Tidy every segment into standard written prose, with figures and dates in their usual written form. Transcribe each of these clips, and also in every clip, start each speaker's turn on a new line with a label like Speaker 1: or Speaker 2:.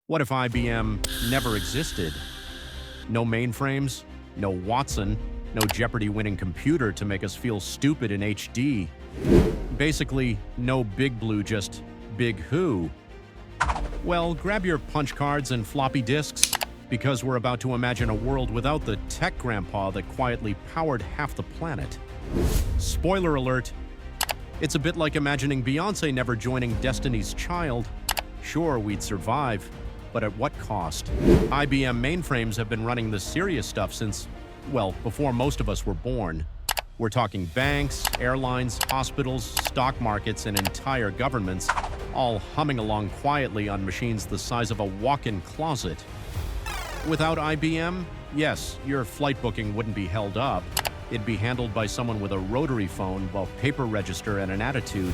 Speaker 1: What if IBM never existed? No mainframes, no Watson, no Jeopardy-winning computer to make us feel stupid in HD. Basically, no Big Blue, just Big Who. Well, grab your punch cards and floppy disks, because we're about to imagine a world without the tech grandpa that quietly powered half the planet. Spoiler alert, it's a bit like imagining Beyoncé never joining Destiny's Child. Sure, we'd survive, but at what cost? IBM mainframes have been running the serious stuff since, well, before most of us were born. We're talking banks, airlines, hospitals, stock markets, and entire governments, all humming along quietly on machines the size of a walk-in closet. Without IBM, yes, your flight booking wouldn't be held up. It'd be handled by someone with a rotary phone, a paper register, and an attitude.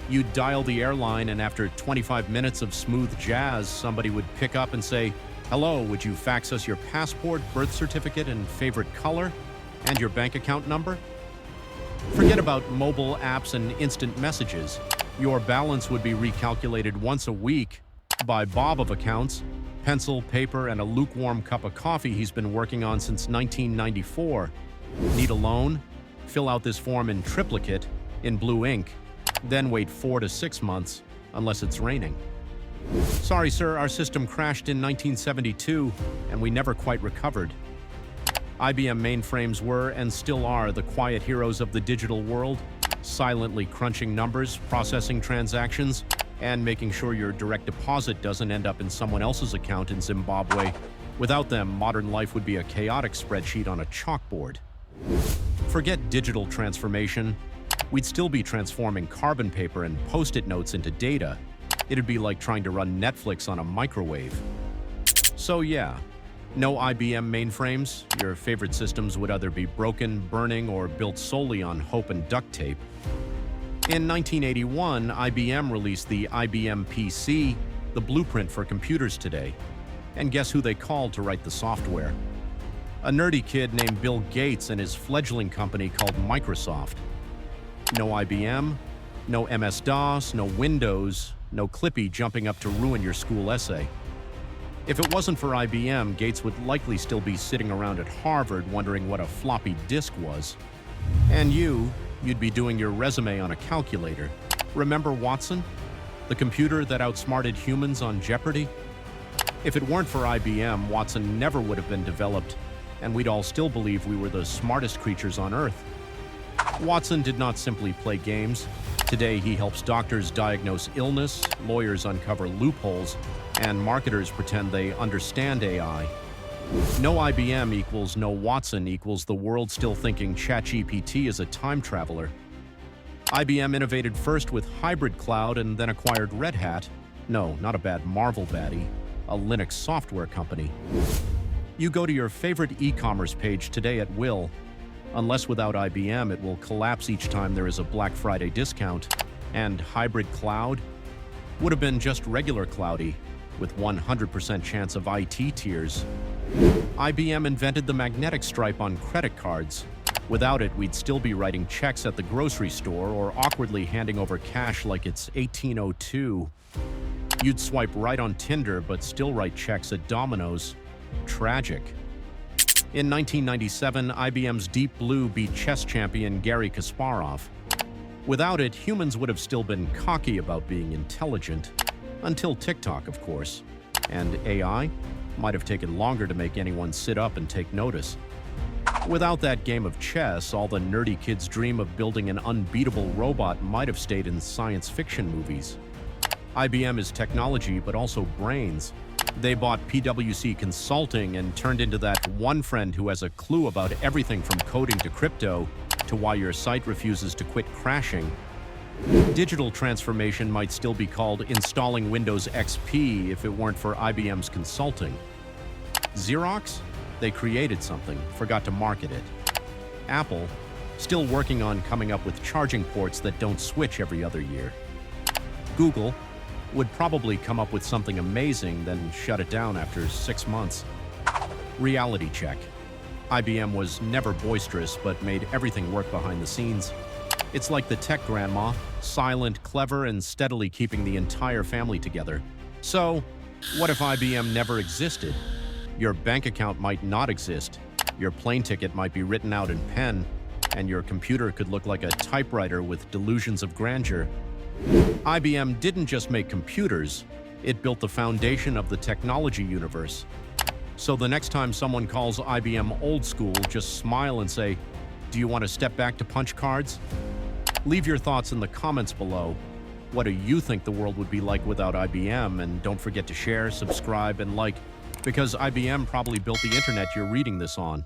Speaker 1: You'd dial the airline, and after 25 minutes of smooth jazz, somebody would pick up and say, "Hello, would you fax us your passport, birth certificate, and favorite color? And your bank account number?" Forget about mobile apps and instant messages. Your balance would be recalculated once a week by Bob of accounts, pencil, paper, and a lukewarm cup of coffee he's been working on since 1994. Need a loan? Fill out this form in triplicate, in blue ink, then wait 4 to 6 months, unless it's raining. Sorry, sir, our system crashed in 1972, and we never quite recovered. IBM mainframes were, and still are, the quiet heroes of the digital world, silently crunching numbers, processing transactions, and making sure your direct deposit doesn't end up in someone else's account in Zimbabwe. Without them, modern life would be a chaotic spreadsheet on a chalkboard. Forget digital transformation. We'd still be transforming carbon paper and post-it notes into data. It'd be like trying to run Netflix on a microwave. So yeah, no IBM mainframes. Your favorite systems would either be broken, burning, or built solely on hope and duct tape. In 1981, IBM released the IBM PC, the blueprint for computers today. And guess who they called to write the software? A nerdy kid named Bill Gates and his fledgling company called Microsoft. No IBM, no MS-DOS, no Windows, no Clippy jumping up to ruin your school essay. If it wasn't for IBM, Gates would likely still be sitting around at Harvard wondering what a floppy disk was. And you'd be doing your resume on a calculator. Remember Watson? The computer that outsmarted humans on Jeopardy? If it weren't for IBM, Watson never would have been developed, and we'd all still believe we were the smartest creatures on Earth. Watson did not simply play games. Today, he helps doctors diagnose illness, lawyers uncover loopholes, and marketers pretend they understand AI. No IBM equals no Watson equals the world still thinking ChatGPT is a time traveler. IBM innovated first with hybrid cloud and then acquired Red Hat. No, not a bad Marvel baddie, a Linux software company. You go to your favorite e-commerce page today at will. Unless without IBM, it will collapse each time there is a Black Friday discount. And hybrid cloud would have been just regular cloudy, with 100% chance of IT tears. IBM invented the magnetic stripe on credit cards. Without it, we'd still be writing checks at the grocery store or awkwardly handing over cash like it's 1802. You'd swipe right on Tinder but still write checks at Domino's. Tragic. In 1997, IBM's Deep Blue beat chess champion Garry Kasparov. Without it, humans would have still been cocky about being intelligent. Until TikTok, of course. And AI might have taken longer to make anyone sit up and take notice. Without that game of chess, all the nerdy kids' dream of building an unbeatable robot might have stayed in science fiction movies. IBM is technology, but also brains. They bought PwC Consulting and turned into that one friend who has a clue about everything from coding to crypto to why your site refuses to quit crashing. Digital transformation might still be called installing Windows XP if it weren't for IBM's consulting. Xerox? They created something, forgot to market it. Apple? Still working on coming up with charging ports that don't switch every other year. Google? Would probably come up with something amazing, then shut it down after 6 months. Reality check. IBM was never boisterous, but made everything work behind the scenes. It's like the tech grandma, silent, clever, and steadily keeping the entire family together. So, What if IBM never existed? Your bank account might not exist, your plane ticket might be written out in pen, and your computer could look like a typewriter with delusions of grandeur. IBM didn't just make computers, it built the foundation of the technology universe. So the next time someone calls IBM old school, just smile and say, "Do you want to step back to punch cards?" Leave your thoughts in the comments below. What do you think the world would be like without IBM? And don't forget to share, subscribe, and like, because IBM probably built the internet you're reading this on.